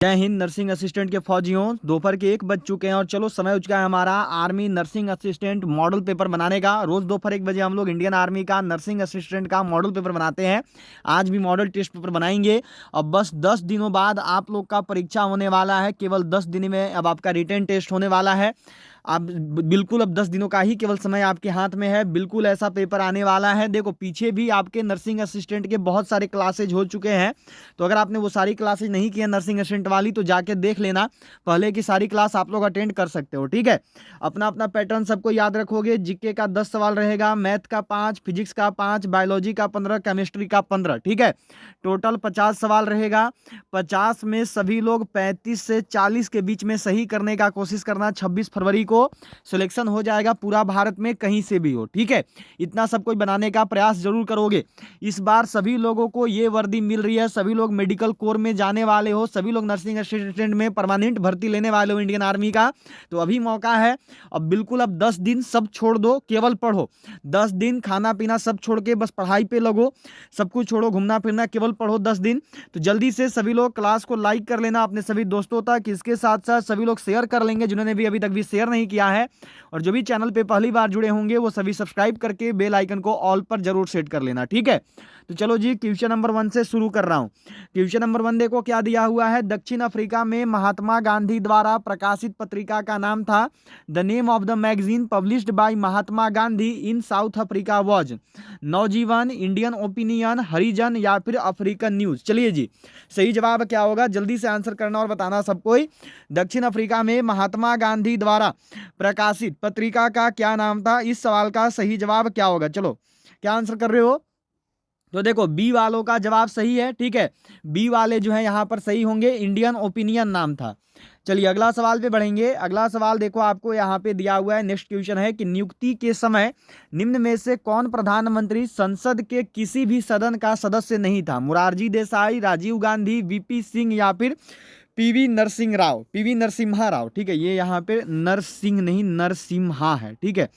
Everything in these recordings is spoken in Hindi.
जय हिंद नर्सिंग असिस्टेंट के फौजियों, दोपहर के 1 बज चुके हैं और चलो समय हो चुका है हमारा army nursing assistant model paper बनाने का। रोज दोपहर 1 बजे हम लोग इंडियन आर्मी का नर्सिंग असिस्टेंट का मॉडल पेपर बनाते हैं। आज भी मॉडल टेस्ट पेपर बनाएंगे। अब बस 10 दिनों बाद आप लोग का परीक्षा होने वाला है। केवल 10 दिन में अब आपका रिटन टेस्ट होने वाला है। आप बिल्कुल अब 10 दिनों का ही केवल समय आपके हाथ में है। बिल्कुल ऐसा पेपर आने वाला है। देखो पीछे भी आपके नर्सिंग असिस्टेंट के बहुत सारे क्लासेज हो चुके हैं, तो अगर आपने वो सारी क्लासेज नहीं की है नर्सिंग असिस्टेंट वाली तो जाके देख लेना। पहले की सारी क्लास आप लोग अटेंड कर सकते हो। ठीक है, अपना अपना पैटर्न सबको याद रखोगे। जीके का 10 सवाल रहेगा, मैथ का 5, फिजिक्स का 5, बायोलॉजी का 15, केमिस्ट्री का 15। ठीक है, टोटल 50 सवाल रहेगा। 50 में सभी लोग 35 से 40 के बीच में सही करने का कोशिश करना। 26 फरवरी को सिलेक्शन हो जाएगा पूरा भारत में, कहीं से भी हो। ठीक है, इतना सब कुछ बनाने का प्रयास जरूर करोगे। इस बार सभी लोगों को ये वर्दी मिल रही है। सभी लोग मेडिकल कोर में जाने वाले हो, सभी लोग नर्सिंग असिस्टेंट में परमानेंट भर्ती लेने वाले हो इंडियन आर्मी का, तो अभी मौका है। अब बिल्कुल अब 10 दिन सब छोड़ दो, केवल पढ़ो। 10 दिन खाना पीना सब छोड़ के बस पढ़ाई पे लगो। सब कुछ छोड़ो, घूमना फिरना, केवल पढ़ो 10 दिन। तो जल्दी से सभी लोग क्लास को लाइक कर लेना अपने सभी दोस्तों तक। इसके साथ साथ सभी लोग शेयर कर लेंगे जिन्होंने भी अभी तक भी शेयर नहीं किया है। और जो भी चैनल पे पहली बार जुड़े होंगे वो सभी सब्सक्राइब करके बेल आइकन को ऑल पर जरूर सेट कर लेना। ठीक है, तो चलो जी क्वेश्चन नंबर 1 से शुरू कर रहा हूं। क्वेश्चन नंबर 1 देखो क्या दिया हुआ है। दक्षिण अफ्रीका में महात्मा गांधी द्वारा प्रकाशित पत्रिका का नाम था। The name of the magazine published by Mahatma Gandhi in South Africa was Navjivan, Indian Opinion, Harijan या फिर अफ्रीकन न्यूज। चलिए जी, सही जवाब क्या होगा जल्दी से आंसर करना और बताना सबको। दक्षिण अफ्रीका में महात्मा गांधी द्वारा प्रकाशित पत्रिका का क्या नाम था? इस सवाल का सही जवाब क्या होगा? चलो क्या आंसर कर रहे हो? तो देखो बी वालों का जवाब सही है। ठीक है, बी वाले जो है यहाँ पर सही होंगे, इंडियन ओपिनियन नाम था। चलिए अगला सवाल पे बढ़ेंगे। अगला सवाल देखो आपको यहाँ पे दिया हुआ है। नेक्स्ट क्वेश्चन है कि नियुक्ति के समय निम्न में से कौन प्रधानमंत्री संसद के किसी भी सदन का सदस्य नहीं था? मुरारजी देसाई, राजीव गांधी, वीपी सिंह या फिर पीवी नरसिंह राव, पीवी नरसिम्हा राव। ठीक है, ये यहाँ पे नरसिंह नहीं नरसिम्हा है। ठीक है,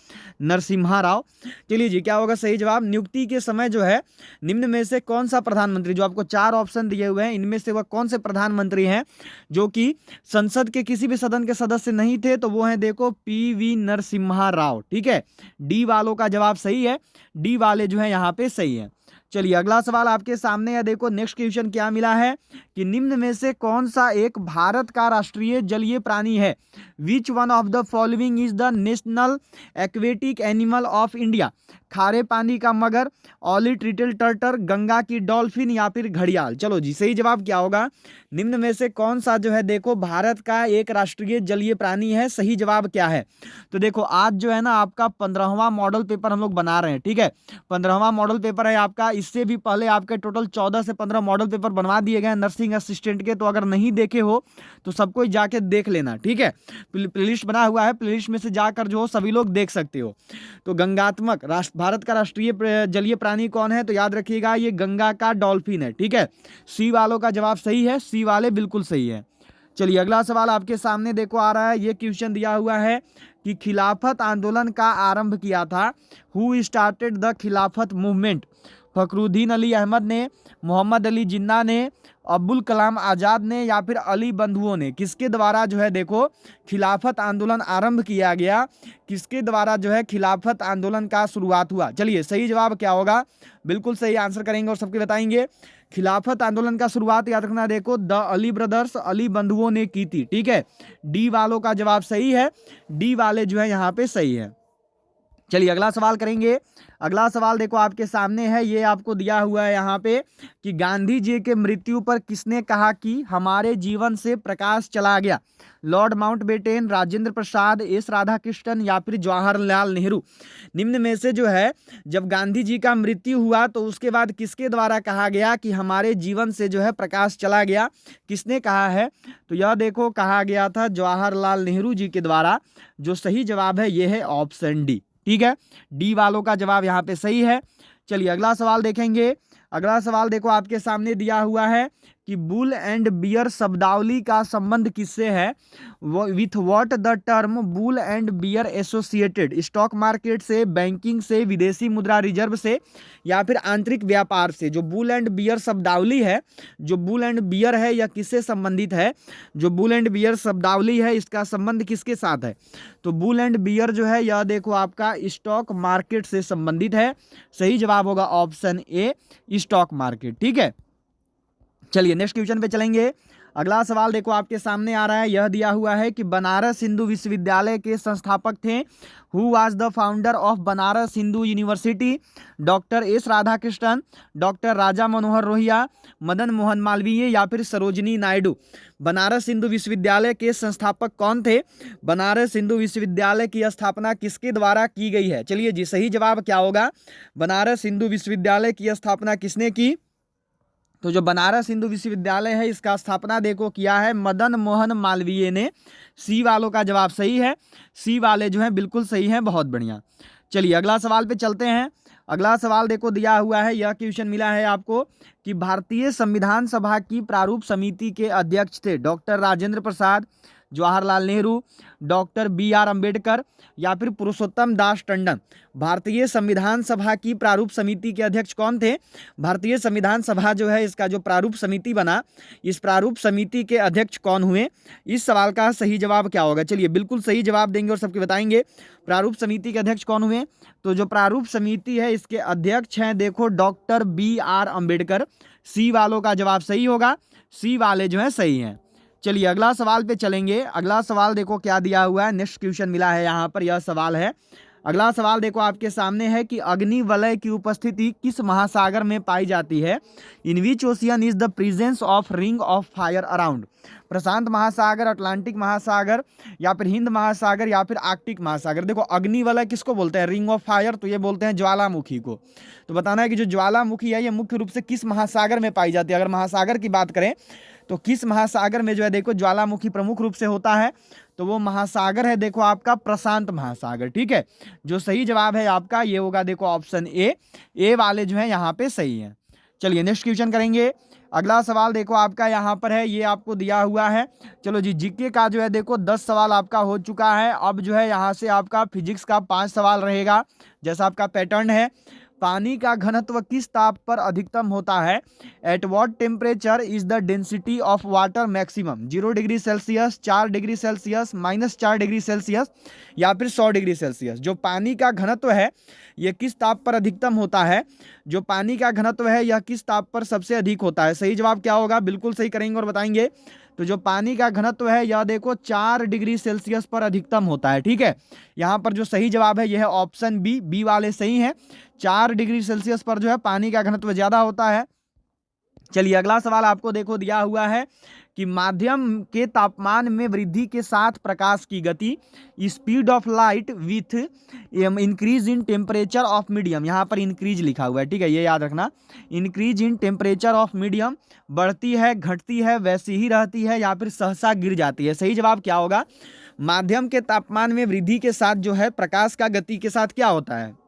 नरसिम्हा राव। चलिए जी, क्या होगा सही जवाब? नियुक्ति के समय जो है निम्न में से कौन सा प्रधानमंत्री, जो आपको 4 ऑप्शन दिए हुए हैं इनमें से वह कौन से प्रधानमंत्री हैं जो कि संसद के किसी भी सदन के सदस्य नहीं थे? तो वो है देखो पीवी नरसिम्हा राव। ठीक है, डी वालों का जवाब सही है। डी वाले जो है यहाँ पे सही है। चलिए अगला सवाल आपके सामने है। देखो नेक्स्ट क्वेश्चन क्या मिला है कि निम्न में से कौन सा एक भारत का राष्ट्रीय जलीय प्राणी है? Which one of the following is the national aquatic animal of India? खारे पानी का मगर, ऑलिट रिटल टर्टर, गंगा की डॉल्फिन या फिर घड़ियाल। चलो जी, सही जवाब क्या होगा? निम्न में से कौन सा जो है देखो भारत का एक राष्ट्रीय जलीय प्राणी है? सही जवाब क्या है? तो देखो आज जो है ना आपका 15वां मॉडल पेपर हम लोग बना रहे हैं। ठीक है, 15वां मॉडल पेपर है आपका। इससे भी पहले आपके टोटल 14 से 15 मॉडल पेपर बनवा दिए गए नर्सिंग असिस्टेंट के। तो अगर नहीं देखे हो तो सबको जाके देख लेना। ठीक है, प्लेलिस्ट बना हुआ है, प्लेलिस्ट में से जाकर जो हो सभी लोग देख सकते हो। तो गंगात्मक भारत का राष्ट्रीय जलीय प्राणी कौन है? तो याद रखिएगा ये गंगा का डॉल्फिन है। ठीक है, सी वालों का जवाब सही है, सी वाले बिल्कुल सही है। चलिए अगला सवाल आपके सामने देखो आ रहा है। ये क्वेश्चन दिया हुआ है कि खिलाफत आंदोलन का आरंभ किया था। हु स्टार्टेड द खिलाफत मूवमेंट? फखरुद्दीन अली अहमद ने, मोहम्मद अली जिन्ना ने, अब्दुल कलाम आज़ाद ने या फिर अली बंधुओं ने? किसके द्वारा जो है देखो खिलाफत आंदोलन आरंभ किया गया? किसके द्वारा जो है खिलाफत आंदोलन का शुरुआत हुआ? चलिए सही जवाब क्या होगा? बिल्कुल सही आंसर करेंगे और सबके बताएंगे। खिलाफत आंदोलन का शुरुआत याद रखना देखो द अली ब्रदर्स, अली बंधुओं ने की थी। ठीक है, डी वालों का जवाब सही है। डी वाले जो है यहाँ पे सही है। चलिए अगला सवाल करेंगे। अगला सवाल देखो आपके सामने है। ये आपको दिया हुआ है यहाँ पे कि गांधी जी के मृत्यु पर किसने कहा कि हमारे जीवन से प्रकाश चला गया? Lord Mountbatten, Rajendra Prasad, S Radhakrishnan या फिर जवाहरलाल नेहरू? निम्न में से जो है जब गांधी जी का मृत्यु हुआ तो उसके बाद किसके द्वारा कहा गया कि हमारे जीवन से जो है प्रकाश चला गया? किसने कहा है? तो यह देखो कहा गया था जवाहरलाल नेहरू जी के द्वारा। जो सही जवाब है ये है ऑप्शन डी। ठीक है, डी वालों का जवाब यहाँ पे सही है। चलिए अगला सवाल देखेंगे। अगला सवाल देखो आपके सामने दिया हुआ है कि बुल एंड बियर शब्दावली का संबंध किससे है, with what the term bull and bear associated, stock market से, बैंकिंग से, विदेशी मुद्रा रिजर्व से, या फिर आंतरिक व्यापार से। जो बुल एंड बियर शब्दावली है, जो बुल एंड बियर है, यह किससे संबंधित है, जो बुल एंड बियर शब्दावली है इसका संबंध किसके साथ है, तो बुल एंड बियर जो है यह देखो आपका स्टॉक मार्केट से संबंधित है। सही जवाब होगा ऑप्शन ए, स्टॉक मार्केट। ठीक है, चलिए नेक्स्ट क्वेश्चन पे चलेंगे। अगला सवाल देखो आपके सामने आ रहा है, यह दिया हुआ है कि बनारस हिंदू विश्वविद्यालय के संस्थापक थे। Who was the founder of Banaras Hindu University, doctor S Radhakrishnan, doctor Raja Manohar Rohiya, Madan Mohan Malviya, या फिर सरोजिनी नायडू। बनारस हिंदू विश्वविद्यालय के संस्थापक कौन थे, बनारस हिंदू विश्वविद्यालय की स्थापना किसके द्वारा की गई है। चलिए जी, सही जवाब क्या होगा, बनारस हिंदू विश्वविद्यालय की स्थापना किसने की, तो जो बनारस हिंदू विश्वविद्यालय है इसका स्थापना देखो किया है मदन मोहन मालवीय ने। सी वालों का जवाब सही है, सी वाले जो हैं बिल्कुल सही हैं, बहुत बढ़िया। चलिए अगला सवाल पे चलते हैं। अगला सवाल देखो दिया हुआ है, यह क्वेश्चन मिला है आपको कि भारतीय संविधान सभा की प्रारूप समिति के अध्यक्ष थे doctor Rajendra Prasad, Jawaharlal Nehru, doctor B R. Ambedkar, या फिर पुरुषोत्तम दास टंडन। भारतीय संविधान सभा की प्रारूप समिति के अध्यक्ष कौन थे, भारतीय संविधान सभा जो है इसका जो प्रारूप समिति बना, इस प्रारूप समिति के अध्यक्ष कौन हुए, इस सवाल का सही जवाब क्या होगा। चलिए बिल्कुल सही जवाब देंगे और सबके बताएंगे प्रारूप समिति के अध्यक्ष कौन हुए। तो जो प्रारूप समिति है इसके अध्यक्ष हैं देखो डॉक्टर बी.आर. अम्बेडकर। सी वालों का जवाब सही होगा, सी वाले जो है सही हैं। चलिए अगला सवाल पे चलेंगे। अगला सवाल देखो क्या दिया हुआ है, नेक्स्ट क्वेश्चन मिला है यहाँ पर, यह सवाल है। अगला सवाल देखो आपके सामने है कि अग्नि वलय की उपस्थिति किस महासागर में पाई जाती है, in which ocean is the presence of ring of fire around. प्रशांत महासागर, अटलांटिक महासागर, या फिर हिंद महासागर, या फिर आर्कटिक महासागर। देखो अग्नि वलय किसको बोलते हैं, रिंग ऑफ फायर, तो ये बोलते हैं ज्वालामुखी को। तो बताना है कि जो ज्वालामुखी है ये मुख्य रूप से किस महासागर में पाई जाती है। अगर महासागर की बात करें तो किस महासागर में जो है देखो ज्वालामुखी प्रमुख रूप से होता है, तो वो महासागर है देखो आपका प्रशांत महासागर। ठीक है, जो सही जवाब है आपका ये होगा देखो ऑप्शन ए वाले जो है यहाँ पे सही है। चलिए नेक्स्ट क्वेश्चन करेंगे। अगला सवाल देखो आपका यहाँ पर है, ये आपको दिया हुआ है। चलो जी, जीके का जो है देखो 10 सवाल आपका हो चुका है। अब जो है यहाँ से आपका फिजिक्स का 5 सवाल रहेगा, जैसा आपका पैटर्न है। पानी का घनत्व किस ताप पर अधिकतम होता है, at what temperature is the density of water maximum, 0 degree Celsius, 4 degree Celsius, -4 degree Celsius, या फिर 100 डिग्री सेल्सियस। जो पानी का घनत्व है यह किस ताप पर अधिकतम होता है, जो पानी का घनत्व है यह किस ताप पर सबसे अधिक होता है। सही जवाब क्या होगा, बिल्कुल सही करेंगे और बताएंगे। तो जो पानी का घनत्व है यह देखो 4 डिग्री सेल्सियस पर अधिकतम होता है। ठीक है, यहाँ पर जो सही जवाब है यह है ऑप्शन बी वाले सही हैं। 4 डिग्री सेल्सियस पर जो है पानी का घनत्व ज्यादा होता है। चलिए अगला सवाल आपको देखो दिया हुआ है कि माध्यम के तापमान में वृद्धि के साथ प्रकाश की गति, speed of light with increase in temperature of medium. यहाँ पर इंक्रीज लिखा हुआ है, ठीक है, ये याद रखना। Increase in temperature of medium, बढ़ती है, घटती है, वैसी ही रहती है, या फिर सहसा गिर जाती है। सही जवाब क्या होगा, माध्यम के तापमान में वृद्धि के साथ जो है प्रकाश का गति के साथ क्या होता है।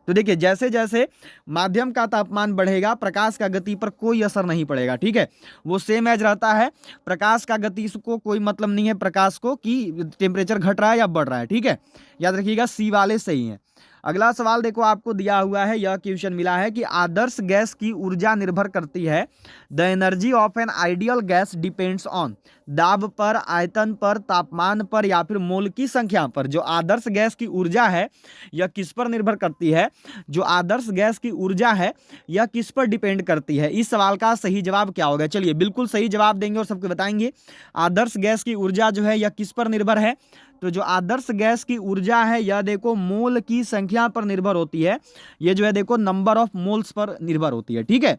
तो देखिए जैसे जैसे माध्यम का तापमान बढ़ेगा प्रकाश का गति पर कोई असर नहीं पड़ेगा। ठीक है, वो सेम एज रहता है। प्रकाश का गति को कोई मतलब नहीं है प्रकाश को कि टेम्परेचर घट रहा है या बढ़ रहा है। ठीक है, याद रखिएगा सी वाले सही हैं। अगला सवाल देखो आपको दिया हुआ है, यह क्वेश्चन मिला है कि आदर्श गैस की ऊर्जा निर्भर करती है, the energy of an ideal gas depends on, दाब पर, आयतन पर, तापमान पर, या फिर मोल की संख्या पर। जो आदर्श गैस की ऊर्जा है यह किस पर निर्भर करती है, जो आदर्श गैस की ऊर्जा है यह किस पर डिपेंड करती है। इस सवाल का सही जवाब क्या होगा। चलिए बिल्कुल सही जवाब देंगे और सबको बताएंगे। आदर्श गैस की ऊर्जा जो है यह किस पर निर्भर है, तो जो आदर्श गैस की ऊर्जा है यह देखो मोल की संख्या पर निर्भर होती है। यह जो है देखो नंबर ऑफ मोल्स पर निर्भर होती है। ठीक है,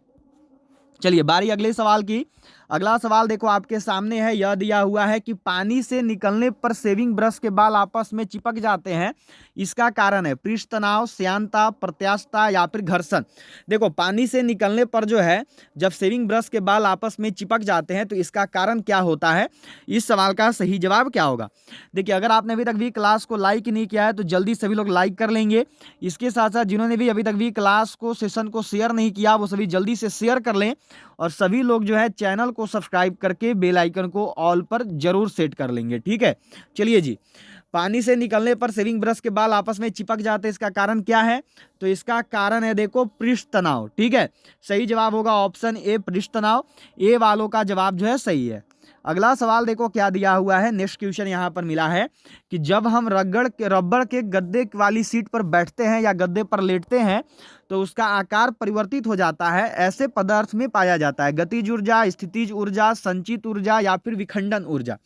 चलिए बारी अगले सवाल की। अगला सवाल देखो आपके सामने है, यह दिया हुआ है कि पानी से निकलने पर शेविंग ब्रश के बाल आपस में चिपक जाते हैं, इसका कारण है पृष्ठ तनाव, श्यानता, प्रत्यास्थता या फिर घर्षण। देखो पानी से निकलने पर जो है जब शेविंग ब्रश के बाल आपस में चिपक जाते हैं तो इसका कारण क्या होता है, इस सवाल का सही जवाब क्या होगा। देखिए अगर आपने अभी तक भी क्लास को लाइक नहीं किया है तो जल्दी सभी लोग लाइक कर लेंगे। इसके साथ साथ जिन्होंने भी अभी तक भी क्लास को सेशन को शेयर नहीं किया वो सभी जल्दी से शेयर कर लें, और सभी लोग जो है चैनल को सब्सक्राइब करके बेल आइकन को ऑल पर जरूर सेट कर लेंगे। ठीक है, चलिए जी, पानी से निकलने पर शेविंग ब्रश के बाल आपस में चिपक जाते हैं, इसका कारण क्या है, तो इसका कारण है देखो पृष्ठ तनाव। ठीक है, सही जवाब होगा ऑप्शन ए पृष्ठ तनाव, ए वालों का जवाब जो है सही है। अगला सवाल देखो क्या दिया हुआ है, नेक्स्ट क्वेश्चन यहाँ पर मिला है कि जब हम रबड़ के गद्दे वाली सीट पर बैठते हैं या गद्दे पर लेटते हैं तो उसका आकार परिवर्तित हो जाता है, ऐसे पदार्थ में पाया जाता है गतिज ऊर्जा, स्थितिज ऊर्जा, संचित ऊर्जा या फिर विखंडन ऊर्जा।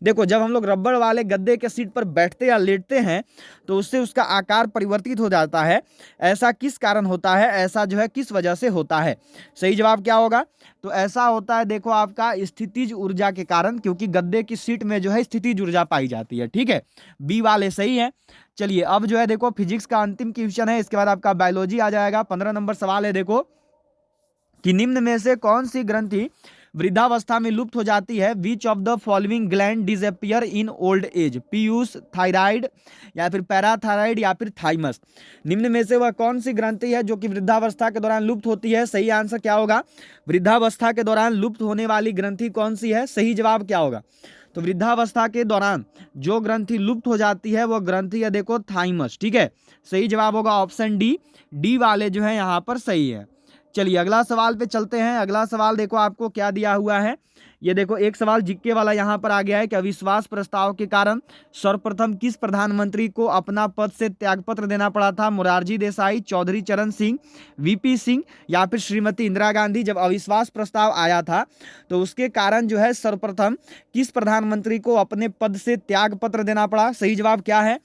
देखो जब हम लोग रबड़ वाले गद्दे के सीट पर बैठते या लेटते हैं तो उससे उसका आकार परिवर्तित हो जाता है, ऐसा किस कारण होता है, ऐसा जो है किस वजह से होता है, सही जवाब क्या होगा, तो ऐसा होता है देखो आपका स्थितिज ऊर्जा के कारण, क्योंकि गद्दे की सीट में जो है स्थितिज ऊर्जा पाई जाती है। ठीक है, बी वाले सही है। चलिए अब जो है देखो फिजिक्स का अंतिम क्वेश्चन है, इसके बाद आपका बायोलॉजी आ जाएगा। 15 नंबर सवाल है देखो कि निम्न में से कौन सी ग्रंथि वृद्धावस्था में लुप्त हो जाती है, which of the following gland disappear in old age, Piyush, thyroid या फिर पैराथायराइड या फिर थाइमस। निम्न में से वह कौन सी ग्रंथि है जो कि वृद्धावस्था के दौरान लुप्त होती है, सही आंसर क्या होगा, वृद्धावस्था के दौरान लुप्त होने वाली ग्रंथि कौन सी है, सही जवाब क्या होगा, तो वृद्धावस्था के दौरान जो ग्रंथि लुप्त हो जाती है वह ग्रंथि है देखो थाइमस। ठीक है, सही जवाब होगा ऑप्शन डी, डी वाले जो है यहाँ पर सही है। चलिए अगला सवाल पे चलते हैं। अगला सवाल देखो आपको क्या दिया हुआ है, ये देखो एक सवाल जीके वाला यहाँ पर आ गया है कि अविश्वास प्रस्ताव के कारण सर्वप्रथम किस प्रधानमंत्री को अपना पद से त्यागपत्र देना पड़ा था, मोरारजी देसाई, चौधरी चरण सिंह, वीपी सिंह या फिर श्रीमती इंदिरा गांधी। जब अविश्वास प्रस्ताव आया था तो उसके कारण जो है सर्वप्रथम किस प्रधानमंत्री को अपने पद से त्यागपत्र देना पड़ा, सही जवाब क्या है,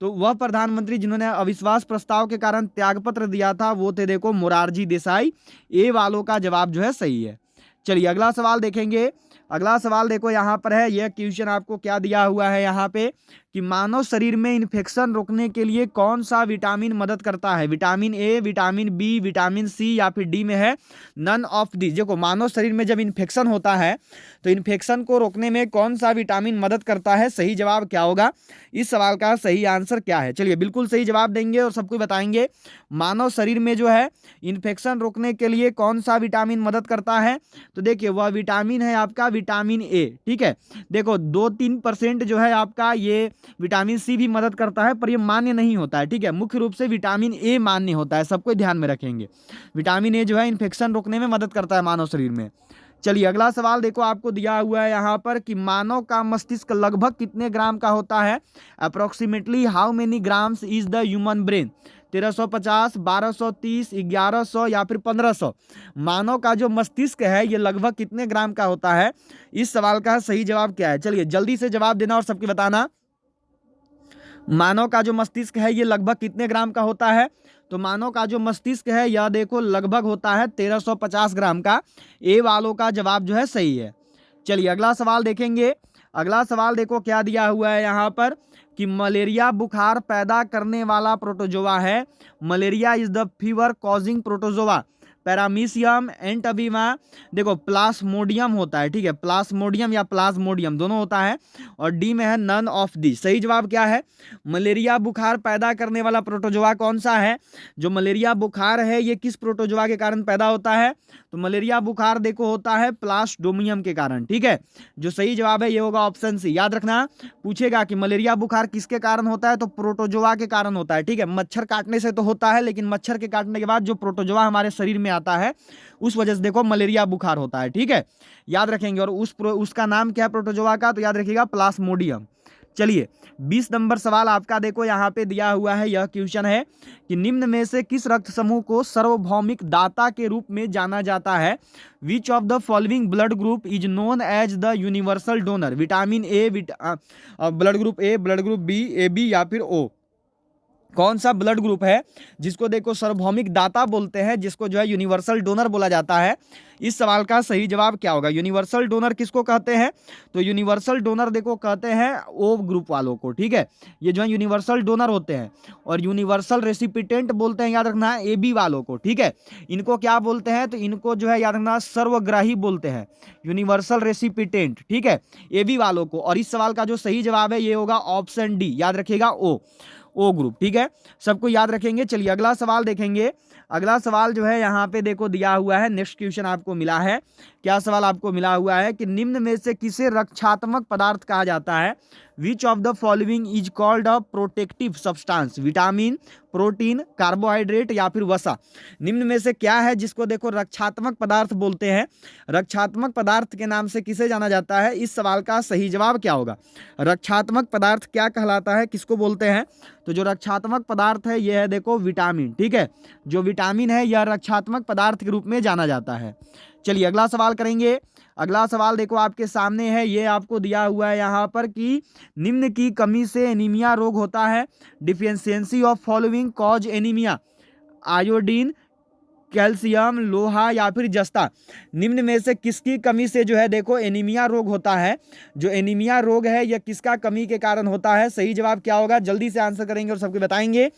तो वह प्रधानमंत्री जिन्होंने अविश्वास प्रस्ताव के कारण त्यागपत्र दिया था वो थे देखो मोरारजी देसाई, ए वालों का जवाब जो है सही है। चलिए अगला सवाल देखेंगे। अगला सवाल देखो यहाँ पर है, यह क्वेश्चन आपको क्या दिया हुआ है यहाँ पे कि मानव शरीर में इन्फेक्शन रोकने के लिए कौन सा विटामिन मदद करता है, vitamin A, vitamin B, vitamin C या फिर डी में है नन ऑफ दी। देखो मानव शरीर में जब इन्फेक्शन होता है तो इन्फेक्शन को रोकने में कौन सा विटामिन मदद करता है, सही जवाब क्या होगा, इस सवाल का सही आंसर क्या है। चलिए बिल्कुल सही जवाब देंगे और सबको बताएंगे मानव शरीर में जो है इन्फेक्शन रोकने के लिए कौन सा विटामिन मदद करता है, तो देखिए वह विटामिन है आपका विटामिन ए। ठीक है, देखो 2-3% जो है आपका ये विटामिन सी भी मदद करता है पर ये मान्य नहीं होता है। ठीक है, मुख्य रूप से विटामिन ए मान्य होता है, सबको ध्यान में रखेंगे। विटामिन ए जो है इन्फेक्शन रोकने में मदद करता है मानव शरीर में। चलिए अगला सवाल देखो आपको दिया हुआ है यहाँ पर कि मानव का मस्तिष्क लगभग कितने ग्राम का होता है, approximately how many grams is the human brain, 1350, 1230, 1100 या फिर 1500। मानव का जो मस्तिष्क है ये लगभग कितने ग्राम का होता है, इस सवाल का सही जवाब क्या है। चलिए जल्दी से जवाब देना और सबके बताना, मानव का जो मस्तिष्क है ये लगभग कितने ग्राम का होता है, तो मानव का जो मस्तिष्क है यह देखो लगभग होता है 1350 ग्राम का, ए वालों का जवाब जो है सही है। चलिए अगला सवाल देखेंगे। अगला सवाल देखो क्या दिया हुआ है यहाँ पर कि मलेरिया बुखार पैदा करने वाला प्रोटोजोआ है, malaria is the fever causing protozoa, paramecium, entamoeba, देखो प्लाज्मोडियम होता है। ठीक है, प्लाज्मोडियम या प्लाज्मोडियम दोनों होता है, और डी में है नन ऑफ दी। सही जवाब क्या है, मलेरिया बुखार पैदा करने वाला प्रोटोजोआ कौन सा है, जो मलेरिया बुखार है ये किस प्रोटोजोआ के कारण पैदा होता है, तो मलेरिया बुखार देखो होता है प्लास्मोडियम के कारण। ठीक है, जो सही जवाब है ये होगा ऑप्शन सी। याद रखना पूछेगा कि मलेरिया बुखार किसके कारण होता है, तो प्रोटोजोआ के कारण होता है। ठीक है, मच्छर काटने से तो होता है लेकिन मच्छर के काटने के बाद जो प्रोटोजोआ हमारे शरीर में आता है उस वजह से देखो मलेरिया बुखार होता है। ठीक है, याद रखेंगे। और उसका नाम क्या है प्रोटोजोआ का, तो याद रखिएगा प्लाज्मोडियम। चलिए 20 नंबर सवाल आपका देखो यहाँ पे दिया हुआ है, यह क्वेश्चन है कि निम्न में से किस रक्त समूह को सार्वभौमिक दाता के रूप में जाना जाता है, which of the following blood group is known as the universal donor, vitamin A, blood group A, blood group B, A B या फिर ओ। कौन सा ब्लड ग्रुप है जिसको देखो सार्वभौमिक दाता बोलते हैं, जिसको जो है यूनिवर्सल डोनर बोला जाता है? इस सवाल का सही जवाब क्या होगा? यूनिवर्सल डोनर किसको कहते हैं? तो यूनिवर्सल डोनर देखो कहते हैं ओ ग्रुप वालों को, ठीक है, ये जो है यूनिवर्सल डोनर होते हैं। और यूनिवर्सल रेसिपिटेंट बोलते हैं, याद रखना है, AB वालों को, ठीक है। इनको क्या बोलते हैं? तो इनको जो है याद रखना सर्वग्राही बोलते हैं, यूनिवर्सल रेसिपिटेंट, ठीक है, AB वालों को। और इस सवाल का जो सही जवाब है ये होगा ऑप्शन डी, याद रखिएगा ओ ग्रुप, ठीक है, सबको याद रखेंगे। चलिए अगला सवाल देखेंगे। अगला सवाल जो है यहाँ पे देखो दिया हुआ है, नेक्स्ट क्वेश्चन आपको मिला है। क्या सवाल आपको मिला हुआ है कि निम्न में से किसे रक्षात्मक पदार्थ कहा जाता है? Which of the following is called a protective substance? Vitamin, protein, carbohydrate या फिर वसा? निम्न में से क्या है जिसको देखो रक्षात्मक पदार्थ बोलते हैं? रक्षात्मक पदार्थ के नाम से किसे जाना जाता है? इस सवाल का सही जवाब क्या होगा? रक्षात्मक पदार्थ क्या कहलाता है, किसको बोलते हैं? तो जो रक्षात्मक पदार्थ है यह है देखो विटामिन, ठीक है, जो विटामिन है यह रक्षात्मक पदार्थ के रूप में जाना जाता है। चलिए अगला सवाल करेंगे। अगला सवाल देखो आपके सामने है, ये आपको दिया हुआ है यहाँ पर कि निम्न की कमी से एनीमिया रोग होता है। Deficiency of following cause anaemia? Iodine, calcium, लोहा या फिर जस्ता? निम्न में से किसकी कमी से जो है देखो एनीमिया रोग होता है? जो एनीमिया रोग है यह किसका कमी के कारण होता है? सही जवाब क्या होगा? जल्दी से आंसर करेंगे और सबको बताएंगे।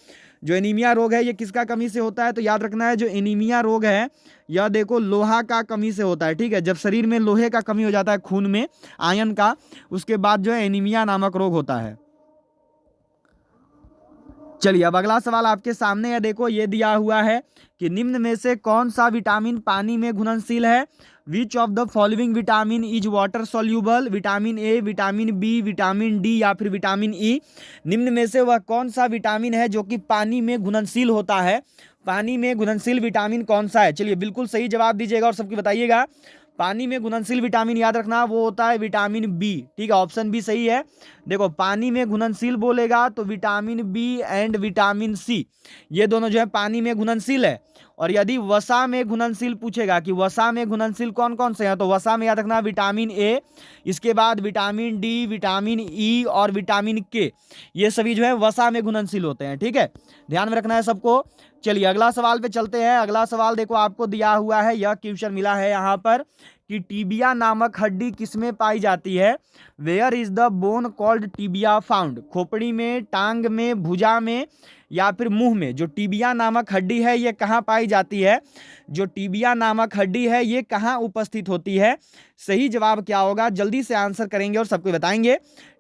जो एनीमिया रोग है ये किसका कमी से होता है? तो याद रखना है जो एनीमिया रोग है यह देखो लोहा का कमी से होता है, ठीक है। जब शरीर में लोहे का कमी हो जाता है, खून में आयरन का, उसके बाद जो है एनीमिया नामक रोग होता है। चलिए अब अगला सवाल आपके सामने है, देखो ये दिया हुआ है कि निम्न में से कौन सा विटामिन पानी में घुलनशील है? Which of the following vitamin is water soluble? Vitamin A, vitamin B, vitamin D या फिर विटामिन ई? निम्न में से वह कौन सा विटामिन है जो कि पानी में घुलनशील होता है? पानी में घुलनशील विटामिन कौन सा है? चलिए बिल्कुल सही जवाब दीजिएगा और सबकी बताइएगा। पानी में घुलनशील विटामिन याद रखना वो होता है विटामिन बी, ठीक है, ऑप्शन बी सही है। देखो पानी में घुलनशील बोलेगा तो vitamin B and vitamin C ये दोनों जो है पानी में घुलनशील है। और यदि वसा में घुलनशील पूछेगा कि वसा में घुलनशील कौन कौन से हैं, तो वसा में याद रखना विटामिन ए, इसके बाद विटामिन डी, विटामिन ई और विटामिन के, ये सभी जो है वसा में घुलनशील होते हैं, ठीक है, ध्यान में रखना है सबको। चलिए अगला सवाल पे चलते हैं। अगला सवाल देखो आपको दिया हुआ है, यह क्वेश्चन मिला है यहाँ पर कि टीबिया नामक हड्डी किसमें पाई जाती है? Where is the bone called tibia found? खोपड़ी में, टांग में, भुजा में या फिर मुंह में? जो टीबिया नामक हड्डी है ये कहाँ पाई जाती है? जो टीबिया नामक हड्डी है ये कहाँ उपस्थित होती है? सही जवाब क्या होगा? जल्दी से आंसर करेंगे और सबको बताएंगे।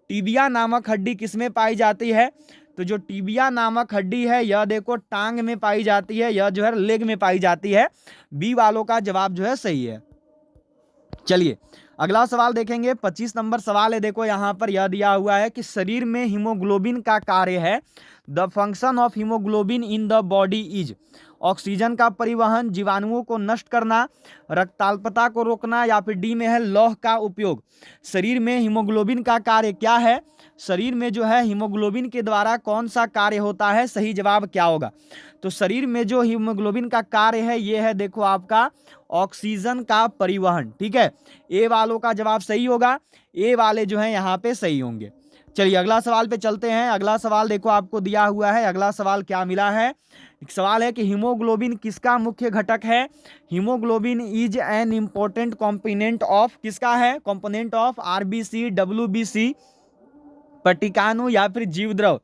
टीबिया नामक हड्डी किसमें पाई जाती है? तो जो टीबिया नामक हड्डी है यह देखो टांग में पाई जाती है, यह जो है लेग में पाई जाती है। बी वालों का जवाब जो है सही है। चलिए अगला सवाल देखेंगे। 25 नंबर सवाल है, देखो यहाँ पर यह दिया हुआ है कि शरीर में हीमोग्लोबिन का कार्य है। The function of haemoglobin in the body is? Oxygen का परिवहन, जीवाणुओं को नष्ट करना, रक्ताल्पता को रोकना या फिर डी में है लौह का उपयोग। शरीर में हीमोग्लोबिन का कार्य क्या है? शरीर में जो है हीमोग्लोबिन के द्वारा कौन सा कार्य होता है? सही जवाब क्या होगा? तो शरीर में जो हीमोग्लोबिन का कार्य है ये है देखो आपका ऑक्सीजन का परिवहन, ठीक है। ए वालों का जवाब सही होगा, ए वाले जो है यहाँ पे सही होंगे। चलिए अगला सवाल पे चलते हैं। अगला सवाल देखो आपको दिया हुआ है। अगला सवाल क्या मिला है? एक सवाल है कि हीमोग्लोबिन किसका मुख्य घटक है? Haemoglobin is an important component of, किसका है? कॉम्पोनेंट ऑफ आरबीसी, डब्ल्यूबीसी, पटिकाणु या फिर जीवद्रव?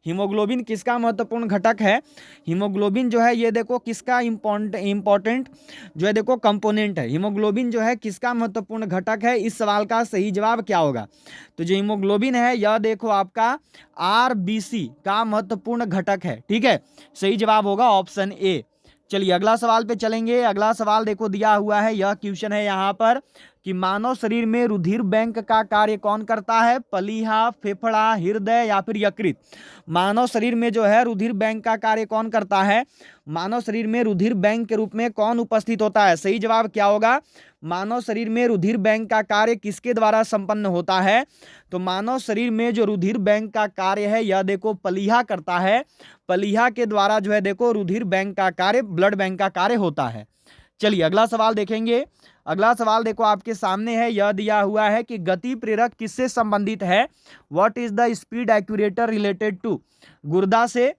हीमोग्लोबिन किसका महत्वपूर्ण घटक है? हीमोग्लोबिन जो है ये देखो किसका इम्पोर्टेंट जो है देखो कंपोनेंट है। हीमोग्लोबिन जो है किसका महत्वपूर्ण घटक है? इस सवाल का सही जवाब क्या होगा? तो जो हीमोग्लोबिन है यह देखो आपका आरबीसी का महत्वपूर्ण घटक है, ठीक है, सही जवाब होगा ऑप्शन ए। चलिए अगला सवाल पे चलेंगे। अगला सवाल देखो दिया हुआ है, यह क्वेश्चन है यहाँ पर कि मानव शरीर में रुधिर बैंक का कार्य कौन करता है? प्लीहा, फेफड़ा, हृदय या फिर यकृत? मानव शरीर में जो है रुधिर बैंक का कार्य कौन करता है? मानव शरीर में रुधिर बैंक के रूप में कौन उपस्थित होता है? सही जवाब क्या होगा? मानव शरीर में रुधिर बैंक का कार्य किसके द्वारा संपन्न होता है? तो मानव शरीर में जो रुधिर बैंक का कार्य है यह देखो प्लीहा करता है। प्लीहा के द्वारा जो है देखो रुधिर बैंक का कार्य, ब्लड बैंक का कार्य होता है। चलिए अगला सवाल देखेंगे। अगला सवाल देखो आपके सामने है, यह दिया हुआ है कि गति प्रेरक किससे संबंधित है? What is the speed accelerator related to? गुर्दा से,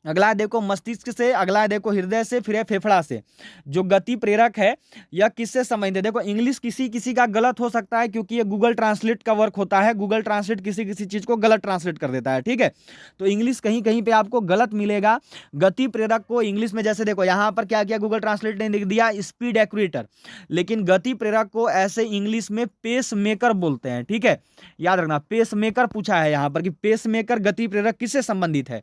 अगला है देखो मस्तिष्क से, अगला है देखो हृदय से, फिर है फेफड़ा से। जो गति प्रेरक है यह किससे संबंधित है? देखो इंग्लिश किसी किसी का गलत हो सकता है क्योंकि ये गूगल ट्रांसलेट का वर्क होता है। गूगल ट्रांसलेट किसी किसी चीज को गलत ट्रांसलेट कर देता है, ठीक है। तो इंग्लिश कहीं कहीं पे आपको गलत मिलेगा। गति प्रेरक को इंग्लिश में जैसे देखो यहाँ पर क्या किया गूगल ट्रांसलेट ने लिख दिया स्पीड एक्यूरेटर, लेकिन गति प्रेरक को ऐसे इंग्लिश में पेस मेकर बोलते हैं, ठीक है। याद रखना पेस मेकर पूछा है यहाँ पर कि पेस मेकर गति प्रेरक किससे संबंधित है?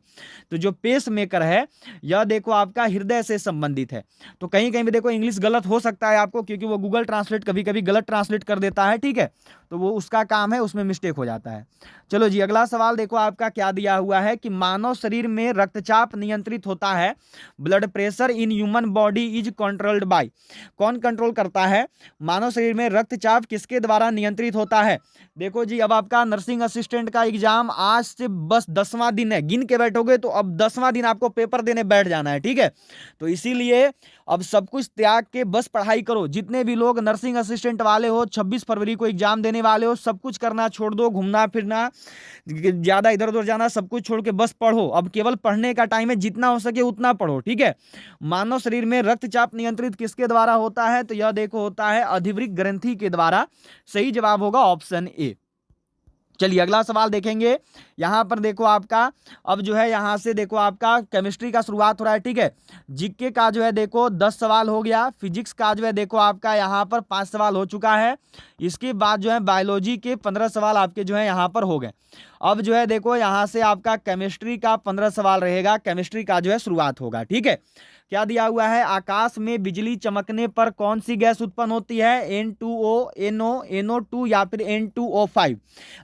तो जो पेस मेकर है यह देखो आपका हृदय से संबंधित है। तो कहीं कहीं भी देखो इंग्लिश गलत हो सकता है आपको, क्योंकि वो गूगल ट्रांसलेट कभी कभी गलत ट्रांसलेट कर देता है, ठीक है। तो वो उसका काम है, उसमें मिस्टेक हो जाता है। चलो जी अगला सवाल देखो आपका क्या दिया हुआ है कि मानव शरीर में रक्तचाप नियंत्रित होता है, blood pressure in human body is controlled by. कौन कंट्रोल करता है? मानव शरीर में रक्तचाप किसके द्वारा नियंत्रित होता है? देखो जी अब आपका नर्सिंग असिस्टेंट का एग्जाम आज से बस 10वां दिन है, गिन के बैठोगे तो अब 10वां दिन आपको पेपर देने बैठ जाना है, ठीक है। तो इसीलिए अब सब कुछ त्याग के बस पढ़ाई करो। जितने भी लोग नर्सिंग असिस्टेंट वाले हो 26 फरवरी को एग्जाम देने वाले हो, सब कुछ करना छोड़ दो, घूमना फिरना ज्यादा इधर उधर जाना सब कुछ छोड़ के बस पढ़ो। अब केवल पढ़ने का टाइम है, जितना हो सके उतना पढ़ो, ठीक है। मानव शरीर में रक्तचाप नियंत्रित किसके द्वारा होता है? तो यह देखो होता है अधिवृक्क ग्रंथि के द्वारा। सही जवाब होगा ऑप्शन ए। चलिए अगला सवाल देखेंगे। यहां पर देखो आपका अब जो है यहां से देखो आपका केमिस्ट्री का शुरुआत हो रहा है, ठीक है। जीके का जो है देखो 10 सवाल हो गया, फिजिक्स का जो है देखो आपका यहां पर 5 सवाल हो चुका है। इसके बाद जो है बायोलॉजी के 15 सवाल आपके जो है यहां पर हो गए। अब जो है देखो यहां से आपका केमिस्ट्री का 15 सवाल रहेगा, केमिस्ट्री का जो है शुरुआत होगा, ठीक है। क्या दिया हुआ है? आकाश में बिजली चमकने पर कौन सी गैस उत्पन्न होती है? N2O, NO, NO2 या फिर N2O5।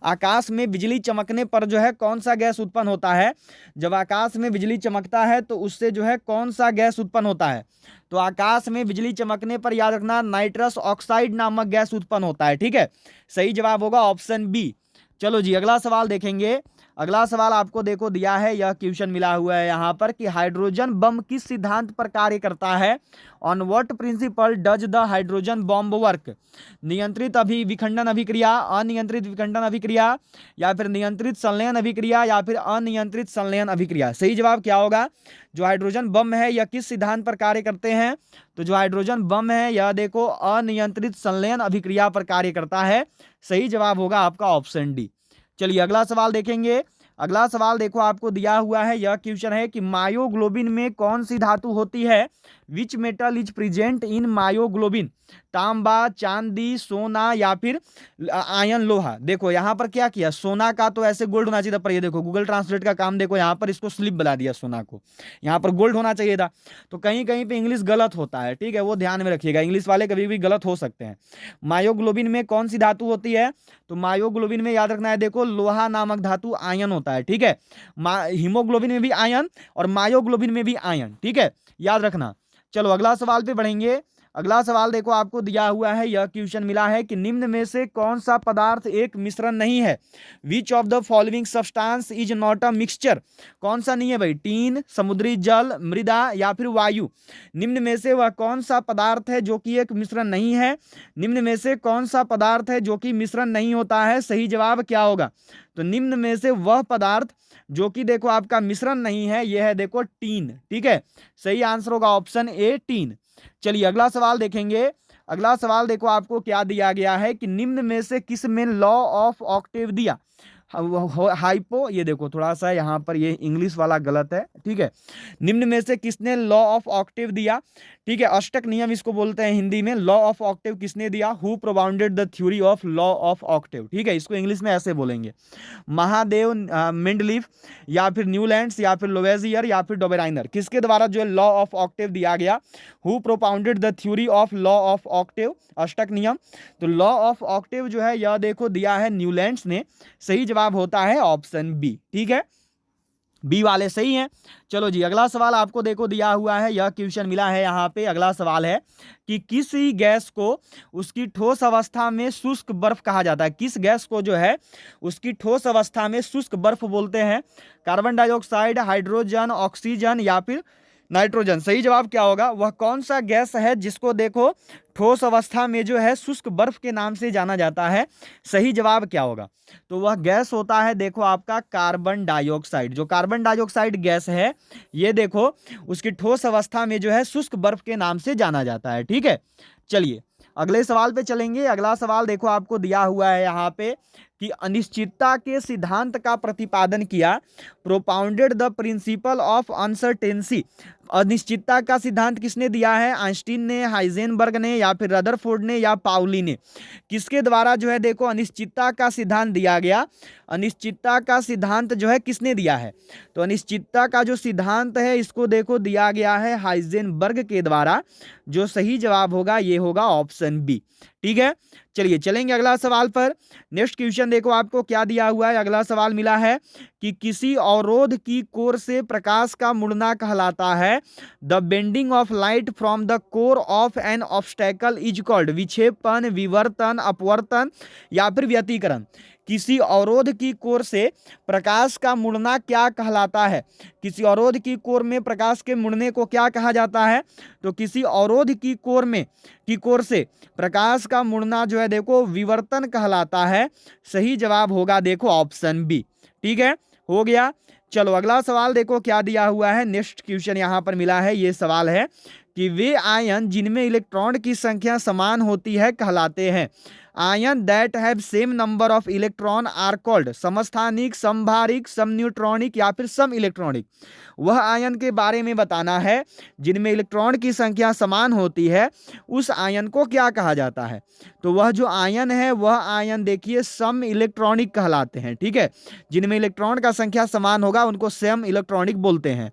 आकाश में बिजली चमकने पर जो है कौन सा गैस उत्पन्न होता है? जब आकाश में बिजली चमकता है तो उससे जो है कौन सा गैस उत्पन्न होता है? तो आकाश में बिजली चमकने पर याद रखना नाइट्रस ऑक्साइड नामक गैस उत्पन्न होता है, ठीक है। सही जवाब होगा ऑप्शन बी। चलो जी अगला सवाल देखेंगे। अगला सवाल आपको देखो दिया है, यह क्वेश्चन मिला हुआ है यहाँ पर कि हाइड्रोजन बम किस सिद्धांत पर कार्य करता है? On what principle does the hydrogen bomb work? नियंत्रित विखंडन अभिक्रिया, अनियंत्रित विखंडन अभिक्रिया, या फिर नियंत्रित संलयन अभिक्रिया, या फिर अनियंत्रित संलयन अभिक्रिया। सही जवाब क्या होगा? जो हाइड्रोजन बम है यह किस सिद्धांत पर कार्य करते हैं? तो जो हाइड्रोजन बम है यह देखो अनियंत्रित संलयन अभिक्रिया पर कार्य करता है। सही जवाब होगा आपका ऑप्शन डी। चलिए अगला सवाल देखेंगे। अगला सवाल देखो आपको दिया हुआ है, यह क्वेश्चन है कि मायोग्लोबिन में कौन सी धातु होती है? Which metal is present in myoglobin? तांबा, चांदी, सोना या फिर आयन लोहा। देखो यहाँ पर क्या किया, सोना का तो ऐसे गोल्ड होना चाहिए था, पर ये देखो गूगल ट्रांसलेट का काम देखो यहाँ पर इसको स्लिप बना दिया, सोना को यहाँ पर गोल्ड होना चाहिए था। तो कहीं कहीं पे इंग्लिश गलत होता है, ठीक है, वो ध्यान में रखिएगा, इंग्लिश वाले कभी भी गलत हो सकते हैं। मायोग्लोबिन में कौन सी धातु होती है? तो मायोग्लोबिन में याद रखना है देखो लोहा नामक धातु आयन होता है, ठीक है। हीमोग्लोबिन में भी आयन और मायोग्लोबिन में भी आयन, ठीक है, याद रखना। चलो अगला सवाल पे बढ़ेंगे। अगला सवाल देखो आपको दिया हुआ है, यह क्वेश्चन मिला है कि निम्न में से कौन सा पदार्थ एक मिश्रण नहीं है? Which of the following substance is not a mixture? कौन सा नहीं है भाई? टीन, समुद्री जल, मृदा या फिर वायु? निम्न में से वह कौन सा पदार्थ है जो कि एक मिश्रण नहीं है? निम्न में से कौन सा पदार्थ है जो कि मिश्रण नहीं होता है? सही जवाब क्या होगा? तो निम्न में से वह पदार्थ जो कि देखो आपका मिश्रण नहीं है, यह है देखो टीन, ठीक है। सही आंसर होगा ऑप्शन ए टीन। चलिए अगला सवाल देखेंगे। अगला सवाल देखो आपको क्या दिया गया है कि निम्न में से किस में लॉ ऑफ ऑक्टेव दिया? हाइपो, ये देखो थोड़ा सा यहाँ पर ये इंग्लिश वाला गलत है, ठीक है। निम्न में से किसने लॉ ऑफ ऑक्टेव दिया? ठीक है, अष्टक नियम इसको बोलते हैं हिंदी में। लॉ ऑफ ऑक्टेव किसने दिया? Who propounded the theory of law of Octave, ठीक है, इसको इंग्लिश में ऐसे बोलेंगे। महादेव मेंडलीफ या फिर न्यूलैंड्स या फिर लोवेजियर या फिर डोबेराइनर, किसके द्वारा जो है लॉ ऑफ ऑक्टेव दिया गया? Who propounded the theory of law of octave, अष्टक नियम। तो लॉ ऑफ ऑक्टेव जो है यह देखो दिया है न्यूलैंड्स ने। सही जवाब होता है ऑप्शन बी, ठीक है, बी वाले सही हैं। चलो जी अगला सवाल आपको देखो दिया हुआ है, यह क्वेश्चन मिला है यहाँ पे। अगला सवाल है कि किसी गैस को उसकी ठोस अवस्था में शुष्क बर्फ कहा जाता है? किस गैस को जो है उसकी ठोस अवस्था में शुष्क बर्फ बोलते हैं? कार्बन डाइऑक्साइड, हाइड्रोजन, ऑक्सीजन या फिर नाइट्रोजन। सही जवाब क्या होगा? वह कौन सा गैस है जिसको देखो ठोस अवस्था में जो है शुष्क बर्फ के नाम से जाना जाता है? सही जवाब क्या होगा? तो वह गैस होता है देखो आपका कार्बन डाइऑक्साइड। जो कार्बन डाइऑक्साइड गैस है ये देखो उसकी ठोस अवस्था में जो है शुष्क बर्फ के नाम से जाना जाता है। ठीक है, चलिए अगले सवाल पे चलेंगे। अगला सवाल देखो आपको दिया हुआ है यहाँ पे कि अनिश्चितता के सिद्धांत का प्रतिपादन किया, propounded the principle of uncertainty. अनिश्चितता का सिद्धांत किसने दिया है? आइंस्टीन ने, हाइजेनबर्ग ने, या फिर रदरफोर्ड ने, या पाउली ने? किसके द्वारा जो है देखो अनिश्चितता का सिद्धांत दिया गया? अनिश्चितता का सिद्धांत जो है किसने दिया है? तो अनिश्चितता का जो सिद्धांत है इसको देखो दिया गया है हाइजेनबर्ग के द्वारा। जो सही जवाब होगा ये होगा ऑप्शन बी। ठीक है, चलिए चलेंगे अगला सवाल पर। नेक्स्ट क्वेश्चन देखो आपको क्या दिया हुआ है। अगला सवाल मिला है कि किसी अवरोध की कोर से प्रकाश का मुड़ना कहलाता है। The bending of light from the core of N obstacle is called. विक्षेपण, विवर्तन, अपवर्तन या फिर व्यतिकरण। किसी अवरोध की कोर से प्रकाश का मुड़ना क्या कहलाता है? किसी अवरोध की कोर में प्रकाश के मुड़ने को क्या कहा जाता है? तो किसी अवरोध की कोर से प्रकाश का मुड़ना जो है देखो विवर्तन कहलाता है। सही जवाब होगा देखो ऑप्शन बी। ठीक है, हो गया। चलो अगला सवाल देखो क्या दिया हुआ है। नेक्स्ट क्वेश्चन यहां पर मिला है। ये सवाल है कि वे आयन जिनमें इलेक्ट्रॉन की संख्या समान होती है कहलाते हैं। Ion that have same number of electron are called. समस्थानिक, समभारिक, समन्यूट्रॉनिक या फिर सम इलेक्ट्रॉनिक। वह आयन के बारे में बताना है जिनमें इलेक्ट्रॉन की संख्या समान होती है, उस आयन को क्या कहा जाता है? तो वह जो आयन है वह आयन देखिए सम इलेक्ट्रॉनिक कहलाते हैं। ठीक है, जिनमें इलेक्ट्रॉन का संख्या समान होगा उनको सम इलेक्ट्रॉनिक बोलते हैं।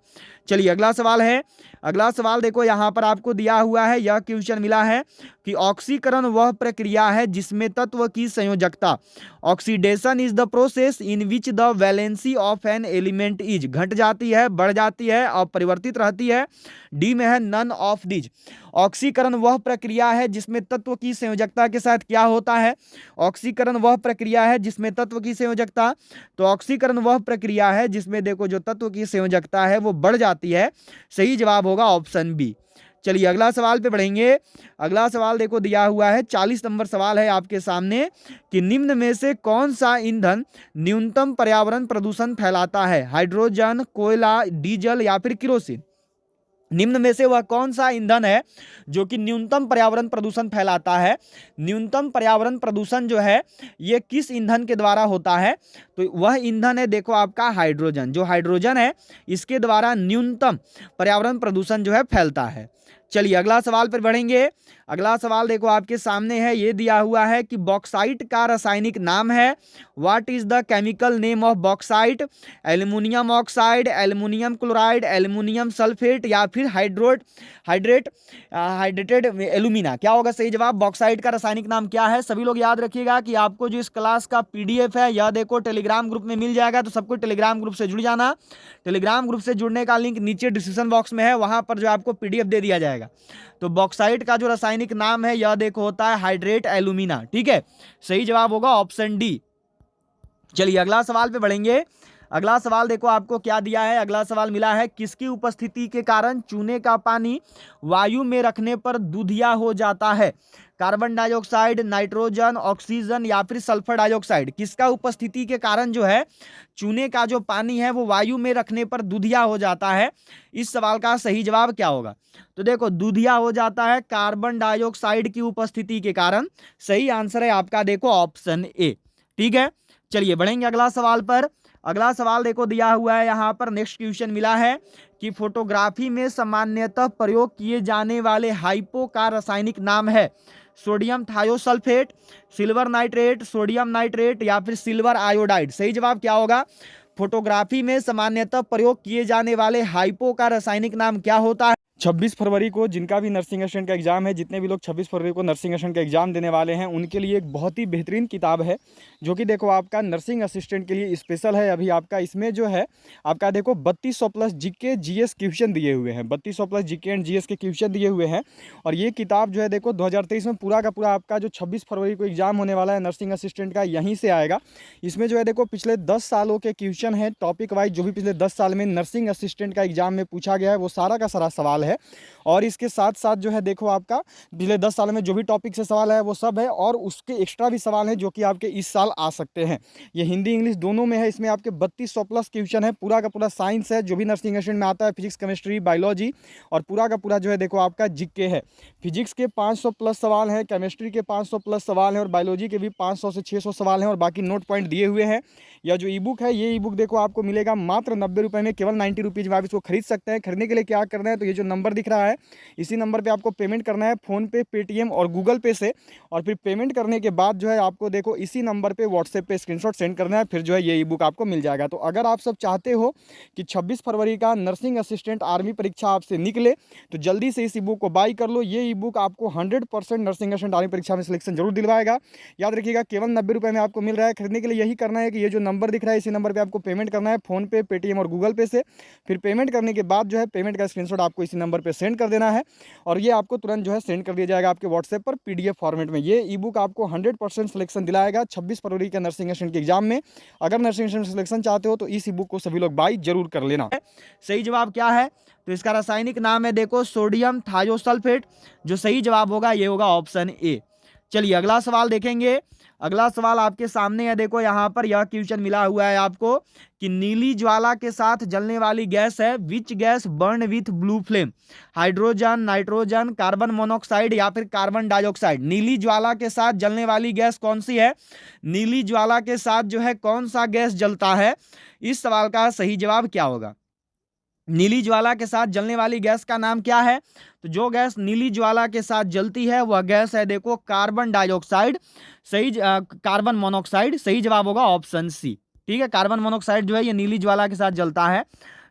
चलिए अगला सवाल है। अगला सवाल देखो यहां पर आपको दिया हुआ है। यह क्वेश्चन मिला है कि ऑक्सीकरण वह प्रक्रिया है जिसमें तत्व की संयोजकता, oxidation is the process in which the valency of an element is, घट जाती है, बढ़ जाती है और परिवर्तित रहती है। डी में है नन ऑफ दीज। ऑक्सीकरण वह प्रक्रिया है जिसमें तत्व की संयोजकता के साथ क्या होता है? ऑक्सीकरण वह प्रक्रिया है जिसमें तत्व की संयोजकता, तो ऑक्सीकरण वह प्रक्रिया है जिसमें देखो जो तत्व की संयोजकता है वो बढ़ जाती है। सही जवाब होगा ऑप्शन बी। चलिए अगला सवाल पे बढ़ेंगे। अगला सवाल देखो दिया हुआ है 40 नंबर सवाल है आपके सामने कि निम्न में से कौन सा ईंधन न्यूनतम पर्यावरण प्रदूषण फैलाता है? हाइड्रोजन, कोयला, डीजल या फिर केरोसिन। निम्न में से वह कौन सा ईंधन है जो कि न्यूनतम पर्यावरण प्रदूषण फैलाता है? न्यूनतम पर्यावरण प्रदूषण जो है ये किस ईंधन के द्वारा होता है? तो वह ईंधन है देखो आपका हाइड्रोजन। जो हाइड्रोजन है इसके द्वारा न्यूनतम पर्यावरण प्रदूषण जो है फैलता है। चलिए अगला सवाल पर बढ़ेंगे। अगला सवाल देखो आपके सामने है। ये दिया हुआ है कि बॉक्साइट का रासायनिक नाम है। What is the chemical name of bauxite? Aluminium oxide, aluminium chloride, aluminium sulphate या फिर हाइड्रेटेड एल्यूमिना। क्या होगा सही जवाब? बॉक्साइट का रासायनिक नाम क्या है? सभी लोग याद रखिएगा कि आपको जो इस क्लास का पीडीएफ है यह देखो टेलीग्राम ग्रुप में मिल जाएगा, तो सबको टेलीग्राम ग्रुप से जुड़ जाना। टेलीग्राम ग्रुप से जुड़ने का लिंक नीचे डिस्क्रिप्शन बॉक्स में है, वहां पर जो आपको पीडीएफ दे दिया जाएगा। तो बॉक्साइट का जो रासायनिक नाम है यह देखो होता है हाइड्रेट एल्यूमिना। ठीक है, सही जवाब होगा ऑप्शन डी। चलिए अगला सवाल पे बढ़ेंगे। अगला सवाल देखो आपको क्या दिया है। अगला सवाल मिला है किसकी उपस्थिति के कारण चूने का पानी वायु में रखने पर दूधिया हो जाता है? कार्बन डाइऑक्साइड, नाइट्रोजन, ऑक्सीजन या फिर सल्फर डाइऑक्साइड। किसका उपस्थिति के कारण जो है चूने का जो पानी है वो वायु में रखने पर दूधिया हो जाता है? इस सवाल का सही जवाब क्या होगा? तो देखो दूधिया हो जाता है कार्बन डाइऑक्साइड की उपस्थिति के कारण। सही आंसर है आपका देखो ऑप्शन ए। ठीक है, चलिए बढ़ेंगे अगला सवाल पर। अगला सवाल देखो दिया हुआ है यहाँ पर। नेक्स्ट क्वेश्चन मिला है कि फोटोग्राफी में सामान्यतः प्रयोग किए जाने वाले हाइपो का रासायनिक नाम है। Sodium thiosulphate, silver nitrate, sodium nitrate या फिर सिल्वर आयोडाइड। सही जवाब क्या होगा? फोटोग्राफी में सामान्यतः प्रयोग किए जाने वाले हाइपो का रासायनिक नाम क्या होता है? 26 फरवरी को जिनका भी नर्सिंग असिस्टेंट का एग्ज़ाम है, जितने भी लोग 26 फरवरी को नर्सिंग असिस्टेंट का एग्ज़ाम देने वाले हैं, उनके लिए एक बहुत ही बेहतरीन किताब है, जो कि देखो आपका नर्सिंग असिस्टेंट के लिए स्पेशल है। अभी आपका इसमें जो है आपका देखो 3200 प्लस जीके जीएस क्वेश्चन दिए हुए हैं, 3200 प्लस जीके एंड जीएस के क्वेश्चन दिए हुए हैं। और ये किताब जो है देखो 2023 में पूरा का पूरा आपका जो 26 फरवरी को एग्ज़ाम होने वाला है नर्सिंग असिस्टेंट का, यहीं से आएगा। इसमें जो है देखो पिछले 10 सालों के क्वेश्चन है टॉपिक वाइज, जो भी पिछले 10 साल में नर्सिंग असिस्टेंट का एग्ज़ाम में पूछा गया है वो सारा का सारा सवाल है। और इसके साथ साथ जो है देखो आपका पिछले 10 साल में जो भी टॉपिक से सवाल है वो सब है, और उसके एक्स्ट्रा भी सवाल हैं जो कि आपके इस साल आ सकते हैं। ये हिंदी इंग्लिश दोनों में है। इसमें आपके 3200 प्लस क्वेश्चन है, पूरा का पूरा साइंस है जो भी नर्सिंग असिस्टेंट में आता है, फिजिक्स केमिस्ट्री बायोलॉजी, और पूरा का पूरा जो है देखो आपका जीके है। फिजिक्स के 500 प्लस सवाल हैं, केमिस्ट्री के 500 प्लस सवाल हैं, और बायोलॉजी के भी 500 से 600 सवाल हैं, और बाकी नोट पॉइंट दिए हुए हैं। यह जो ई बुक है, ये ई बुक देखो आपको मिलेगा मात्र 90 रुपये में, केवल 90 रुपीज़ में आप इसको खरीद सकते हैं। खरीदने के लिए क्या करना है, तो ये जो नंबर दिख रहा है इसी नंबर पे आपको पेमेंट करना है, फ़ोनपे, पेटीएम और गूगल पे से। और फिर पेमेंट करने के बाद जो है आपको देखो इसी नंबर पे व्हाट्सएप पे स्क्रीनशॉट सेंड करना है, फिर जो है ये ई बुक आपको मिल जाएगा। तो अगर आप सब चाहते हो कि 26 फरवरी का नर्सिंग असिस्टेंट आर्मी परीक्षा आपसे निकले, तो जल्दी से इस ई बुक को बाई कर लो। ये ई बुक आपको 100% नर्सिंग असिस्टेंट आर्मी परीक्षा में सिलेक्शन जरूर दिलवाएगा। याद रखिएगा केवल 90 रुपये में आपको मिल रहा है। खरीदने के लिए यही करना है कि ये जो नंबर दिख रहा है इसी नंबर पर आपको पेमेंट करना है, फ़ोनपे, पेटीएम और गूगल पे से। फिर पेमेंट करने के बाद जो है पेमेंट का स्क्रीनशॉट आपको इसी नंबर पर सेंड कर देना है, और ये आपको तुरंत जो है सेंड कर दिया जाएगा आपके व्हाट्सएप पर पीडीएफ फॉर्मेट में। ये ई बुक आपको 100% सिलेक्शन दिलाएगा 26 फरवरी के नर्सिंग असिस्टेंट के एग्जाम में। अगर नर्सिंग असिस्टेंट सिलेक्शन चाहते हो तो इस ई बुक को सभी लोग बाई जरूर कर लेना। सही जवाब क्या है, तो इसका रासायनिक नाम है देखो सोडियम थायोसल्फेट। जो सही जवाब होगा ये होगा ऑप्शन ए। चलिए अगला सवाल देखेंगे। अगला सवाल आपके सामने है, देखो यहाँ पर यह क्वेश्चन मिला हुआ है आपको कि नीली ज्वाला के साथ जलने वाली गैस है, which gas burn with blue flame, hydrogen, nitrogen, carbon monoxide या फिर कार्बन डाइऑक्साइड। नीली ज्वाला के साथ जलने वाली गैस कौन सी है, नीली ज्वाला के साथ जो है कौन सा गैस जलता है, इस सवाल का सही जवाब क्या होगा। नीली ज्वाला के साथ जलने वाली गैस का नाम क्या है, तो जो गैस नीली ज्वाला के साथ जलती है वह गैस है देखो कार्बन डाइऑक्साइड, कार्बन मोनोऑक्साइड। सही जवाब होगा ऑप्शन सी। ठीक है, कार्बन मोनोऑक्साइड जो है ये नीली ज्वाला के साथ जलता है।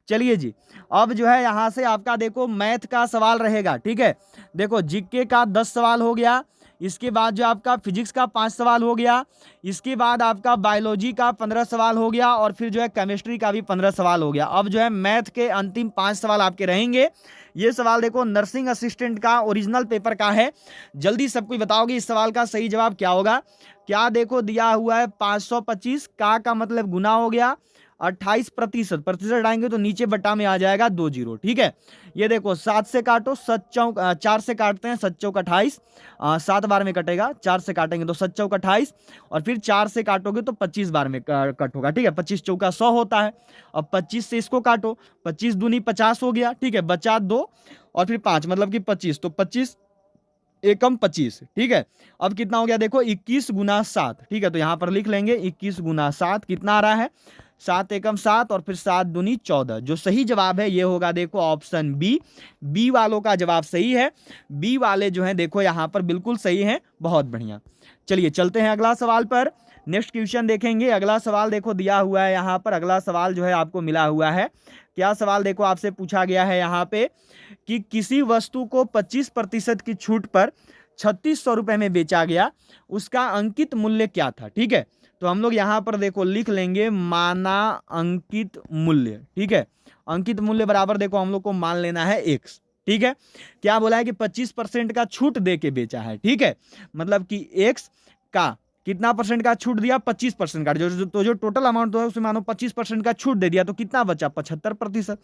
चलिए जी, अब जो है यहाँ से आपका देखो मैथ का सवाल रहेगा। ठीक है, देखो जीके का 10 सवाल हो गया, इसके बाद जो आपका फिजिक्स का 5 सवाल हो गया, इसके बाद आपका बायोलॉजी का 15 सवाल हो गया, और फिर जो है केमिस्ट्री का भी 15 सवाल हो गया। अब जो है मैथ के अंतिम 5 सवाल आपके रहेंगे। ये सवाल देखो नर्सिंग असिस्टेंट का ओरिजिनल पेपर का है। जल्दी सब कुछ बताओगे इस सवाल का सही जवाब क्या होगा। क्या देखो दिया हुआ है 525 का मतलब गुना हो गया 28%, प्रतिशत हटाएंगे तो नीचे बटा में आ जाएगा 2 जीरो। ठीक है, ये देखो 7 से काटो, 4 से काटते हैं, 7 चौक 28, 7 बार में कटेगा, 4 से काटेंगे तो 7 चौक 28, और फिर 4 से काटोगे तो 25 बार में कट होगा। ठीक है, 25 चौका 100 होता है। अब 25 से इसको काटो, 25 दूनी 50 हो गया। ठीक है, बचा 2 और फिर 5 मतलब कि 25, तो 25 एकम 25। ठीक है, अब कितना हो गया देखो 21 गुना 7। ठीक है, तो यहां पर लिख लेंगे 21 गुना 7 कितना आ रहा है, 7 एकम 7 और फिर 7 दूनी 14। जो सही जवाब है ये होगा देखो ऑप्शन बी। बी वालों का जवाब सही है। बी वाले जो हैं देखो यहाँ पर बिल्कुल सही हैं, बहुत बढ़िया। चलिए चलते हैं अगला सवाल पर, नेक्स्ट क्वेश्चन देखेंगे। अगला सवाल देखो दिया हुआ है यहाँ पर, अगला सवाल जो है आपको मिला हुआ है। क्या सवाल देखो आपसे पूछा गया है यहाँ पे कि किसी वस्तु को 25% की छूट पर 3600 रुपये में बेचा गया, उसका अंकित मूल्य क्या था। ठीक है, तो हम लोग यहाँ पर देखो लिख लेंगे माना अंकित मूल्य। ठीक है, अंकित मूल्य बराबर देखो हम लोग को मान लेना है x। ठीक है, क्या बोला है कि 25% का छूट दे के बेचा है। ठीक है, मतलब कि x का कितना परसेंट का छूट दिया, 25% का, जो टोटल अमाउंट है उसमें मानो 25% का छूट दे दिया, तो कितना बचा 75%।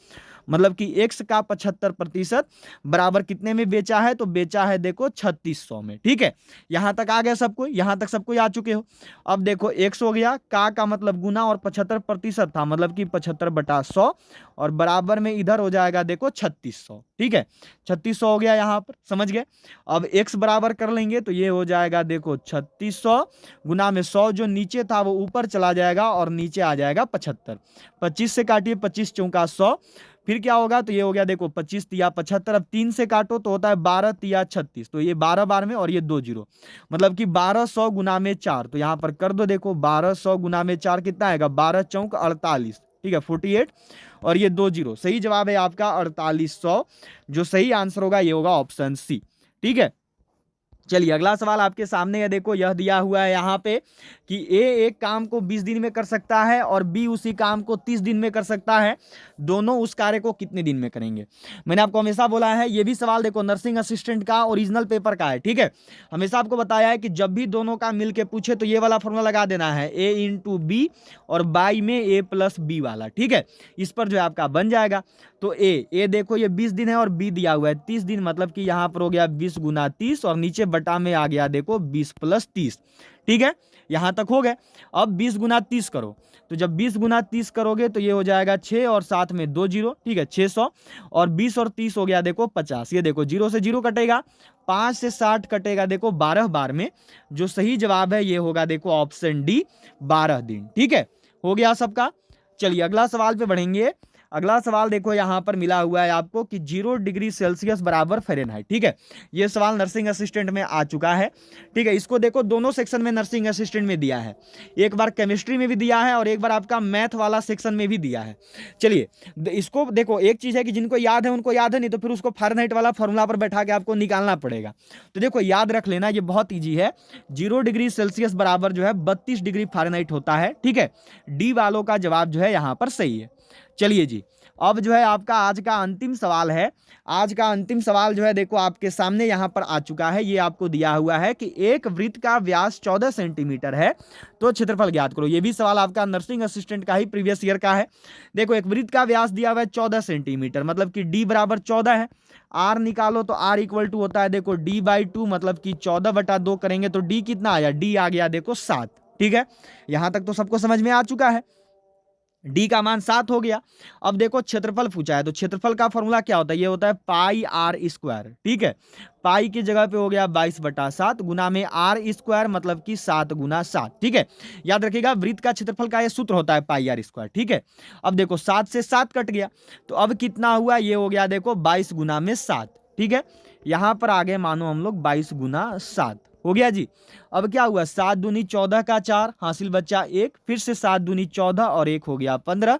मतलब कि x का 75% बराबर कितने में बेचा है, तो बेचा है देखो 3600 में। ठीक है, यहां तक आ गया सबको, यहां तक सबको आ चुके हो। अब देखो x हो गया, का मतलब गुना, और 75% था मतलब कि 75/100, और बराबर में इधर हो जाएगा देखो 3600। ठीक है, 3600 हो गया यहाँ पर, समझ गए। अब x बराबर कर लेंगे तो ये हो जाएगा देखो 3600 गुना में 100, जो नीचे था वो ऊपर चला जाएगा और नीचे आ जाएगा 75। 25 से काटिए, 25 चौका 100, फिर क्या होगा, तो ये हो गया देखो 25 तिया 75। अब 3 से काटो तो होता है 12 तिया 36, तो ये 12 बार में और ये 2 जीरो, मतलब कि 1200 गुना में 4। तो यहाँ पर कर दो देखो 1200 गुना में 4 कितना आएगा, 12 चौक 48। ठीक है 48 और ये 20, सही जवाब है आपका 4800। जो सही आंसर होगा ये होगा ऑप्शन सी। ठीक है, चलिए अगला सवाल आपके सामने है। देखो यह दिया हुआ है यहाँ पे कि ए एक काम को 20 दिन में कर सकता है और बी उसी काम को 30 दिन में कर सकता है, दोनों उस कार्य को कितने दिन में करेंगे। मैंने आपको हमेशा बोला है, ये भी सवाल देखो नर्सिंग असिस्टेंट का ओरिजिनल पेपर का है। ठीक है, हमेशा आपको बताया है कि जब भी दोनों का मिल के पूछे तो ये वाला फॉर्मूला लगा देना है, ए इंटू बी और बाई में ए प्लस बी वाला। ठीक है, इस पर जो है आपका बन जाएगा। तो ए देखो ये 20 दिन है और बी दिया हुआ है 30 दिन, मतलब कि यहाँ पर हो गया 20 गुना 30 और नीचे बटा में आ गया देखो 20 प्लस 30। ठीक है, यहां तक हो गए। अब 20 गुना 30 करो, तो जब 20 गुना 30 करोगे तो ये हो जाएगा 6 और साथ में 2 जीरो। ठीक है 600 और 20 और 30 हो गया देखो 50। ये देखो 0 से 0 कटेगा, 5 से 60 कटेगा देखो 12 बार में। जो सही जवाब है ये होगा देखो ऑप्शन डी 12 दिन। ठीक है, हो गया सबका। चलिए अगला सवाल पे बढ़ेंगे। अगला सवाल देखो यहाँ पर मिला हुआ है आपको कि 0 डिग्री सेल्सियस बराबर फ़ारेनहाइट। ठीक है, ये सवाल नर्सिंग असिस्टेंट में आ चुका है। ठीक है, इसको देखो दोनों सेक्शन में नर्सिंग असिस्टेंट में दिया है, एक बार केमिस्ट्री में भी दिया है और एक बार आपका मैथ वाला सेक्शन में भी दिया है। चलिए इसको देखो, एक चीज़ है कि जिनको याद है उनको याद है, नहीं तो फिर उसको फ़ारेनहाइट वाला फॉर्मूला पर बैठा के आपको निकालना पड़ेगा। तो देखो याद रख लेना, ये बहुत ईजी है। 0 डिग्री सेल्सियस बराबर जो है 32 डिग्री फ़ारेनहाइट होता है। ठीक है, डी वालों का जवाब जो है यहाँ पर सही है। चलिए जी, अब जो है आपका आज का अंतिम सवाल है। आज का अंतिम सवाल जो है देखो आपके सामने यहाँ पर आ चुका है। ये आपको दिया हुआ है कि एक वृत्त का व्यास 14 सेंटीमीटर है, तो क्षेत्रफल ज्ञात करो। ये भी सवाल आपका नर्सिंग असिस्टेंट का ही प्रीवियस ईयर का है। देखो एक वृत्त का व्यास दिया हुआ है 14 सेंटीमीटर, मतलब कि डी बराबर 14 है। आर निकालो तो आर इक्वल टू होता है देखो डी बाई 2, मतलब कि 14/2 करेंगे तो डी कितना आया, डी आ गया देखो 7। ठीक है, यहां तक तो सबको समझ में आ चुका है, डी का मान 7 हो गया। अब देखो क्षेत्रफल पूछा है, तो क्षेत्रफल का फॉर्मूला क्या होता है, ये होता है पाई आर स्क्वायर। ठीक है, पाई की जगह पे हो गया 22/7 गुना में आर स्क्वायर, मतलब कि 7 गुना 7। ठीक है, याद रखिएगा वृत्त का क्षेत्रफल का ये सूत्र होता है पाई आर स्क्वायर। ठीक है, अब देखो 7 से 7 कट गया, तो अब कितना हुआ, ये हो गया देखो 22 गुना में 7। ठीक है, यहां पर आगे मानो हम लोग 22 गुना 7 हो गया जी। अब क्या हुआ, 7 दूनी 14 का 4, हासिल बच्चा 1, फिर से 7 दूनी 14 और 1 हो गया 15।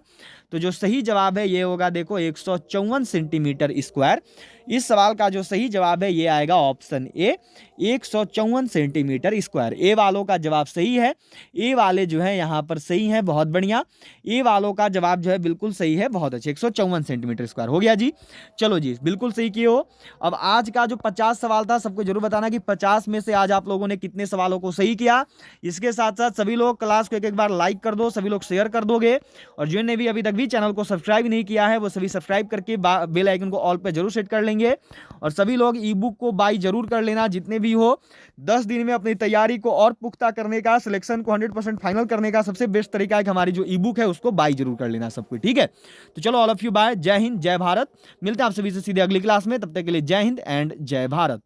तो जो सही जवाब है ये होगा देखो 154 सेंटीमीटर स्क्वायर। इस सवाल का जो सही जवाब है ये आएगा ऑप्शन ए 154 सेंटीमीटर स्क्वायर। ए वालों का जवाब सही है, ए वाले जो है यहाँ पर सही है, बहुत बढ़िया। ए वालों का जवाब जो है बिल्कुल सही है, बहुत अच्छे, 154 सेंटीमीटर स्क्वायर हो गया जी। चलो जी बिल्कुल सही किए हो। अब आज का जो 50 सवाल था, सबको जरूर बताना कि 50 में से आज आप लोगों ने कितने सवालों को सही किया। इसके साथ साथ सभी लोग क्लास को एक एक बार लाइक कर दो, सभी लोग शेयर कर दोगे, और जिन्होंने भी अभी तक भी चैनल को सब्सक्राइब नहीं किया है वो सभी सब्सक्राइब करके बेल आइकन को ऑल पे जरूर सेट कर लेंगे। और सभी लोग ई बुक को बाई जरूर कर लेना, जितने भी हो। 10 दिन में अपनी तैयारी को और पुख्ता करने का, सिलेक्शन को 100% फाइनल करने का सबसे बेस्ट तरीका है कि हमारी जो ई बुक है उसको बाई जरूर कर लेना सबको। ठीक है, तो चलो ऑल ऑफ यू बाय, जय हिंद जय भारत। मिलते हैं आप सभी से सीधे अगली क्लास में, तब तक के लिए जय हिंद एंड जय भारत।